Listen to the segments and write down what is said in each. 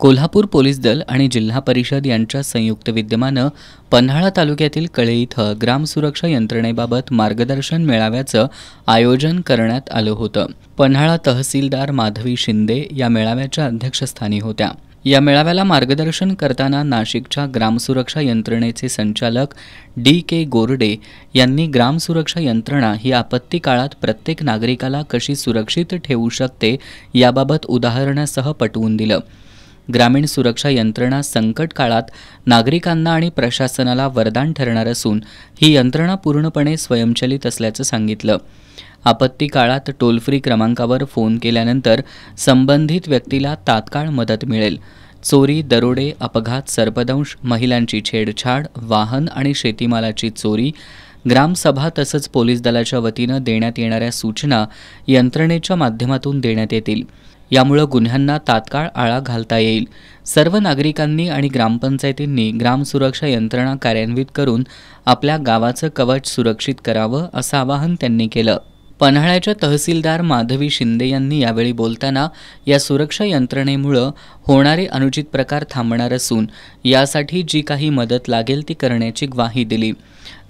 Kolhapur police दल आणि जिल्हा परिषद यांच्या संयुक्त विद्यमानं पन्हाळा तालुक्यातील कळे इथं ग्राम सुरक्षा यंत्रणेबाबत मार्गदर्शन मेळाव्याचं आयोजन करण्यात आलं होतं। पन्हाळा तहसीलदार माधवी शिंदे या मेळाव्याच्या अध्यक्षस्थानी होत्या। या मेळाव्याला मार्गदर्शन करताना नाशिकच्या ग्राम सुरक्षा यंत्रणेचे संचालक DK गोरडे यांनी ग्राम सुरक्षा यंत्रणा ही आपत्ती काळात प्रत्येक नागरिकाला कशी सुरक्षित ठेवू शकते याबाबत उदाहरणासह पटवून दिलं। ग्रामीण सुरक्षा यंत्रणा संकट काळात नागरिकांना आणि प्रशासनाला वरदान ठरणार असून ही यंत्रणा पूर्णपणे स्वयंचलित असल्याचं सांगितलं। आपत्ती काळात टोल फ्री क्रमांकावर फोन केल्यानंतर संबंधित व्यक्तीला तात्काळ मदत मिळेल। चोरी, दरोडे, अपघात, सर्पदंश, महिलांची छेडछाड, वाहन आणि शेतीमालाची चोरी, ग्रामसभा तसंच पोलीस दलाच्या वतीनं देण्यात येणाऱ्या सूचना यंत्रणेच्या माध्यमातून देण्यात येतील। यामुळे गुन्ह्यांना तात्काळ आळा घालता येईल। सर्व नागरिकांनी आणि ग्रामपंचायतींनी ग्राम सुरक्षा यंत्रणा कार्यान्वित करून आपल्या गावाचं कवच सुरक्षित करावं असं आवाहन त्यांनी केलं। पन्हाळ्याच्या तहसीलदार माधवी शिंदे यांनी यावेळी बोलताना या सुरक्षा यंत्रणेमुळे होणारे अनुचित प्रकार थांबणार असून यासाठी जी काही मदत लागेल ती करण्याची ग्वाही दिली।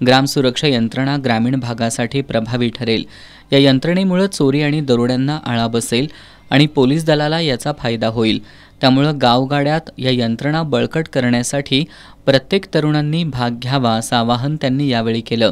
ग्राम सुरक्षा यंत्रणा ग्रामीण भागासाठी प्रभावी ठरेल। या यंत्रणेमुळे चोरी आणि दरोड्यांना आळा बसेल आणि पोलीस दलाला याचा फायदा होईल। त्यामुळे गावगाड्यात या यंत्रणा बळकट करण्यासाठी प्रत्येक तरुणांनी भाग घ्यावा असं आवाहन त्यांनी यावेळी केलं।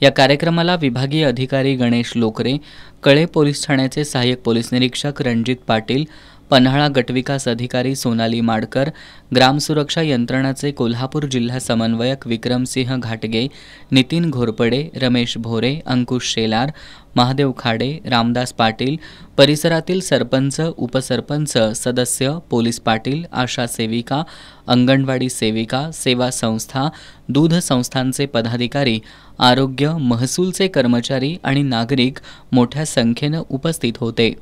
या कार्यक्रमाला विभागीय अधिकारी गणेश लोकरे, कळे पोलीस ठाण्याचे सहाय्यक पोलीस निरीक्षक रणजित पाटील, पन्हाळा गटविकास अधिकारी सोनाली माडकर, ग्राम सुरक्षा यंत्रणाचे कोल्हापूर जिल्हा समन्वयक विक्रमसिंह घाटगे, नितीन घोरपडे, रमेश भोरे, अंकुश शेलार, महादेव खाडे, रामदास पाटील, परिसरातील सरपंच, उपसरपंच, सदस्य, पोलीस पाटील, आशा सेविका, अंगणवाडी सेविका, सेवा संस्था, दूध संस्थांचे पदाधिकारी, आरोग्य, महसूलचे कर्मचारी आणि नागरिक मोठ्या संख्येनं उपस्थित होते।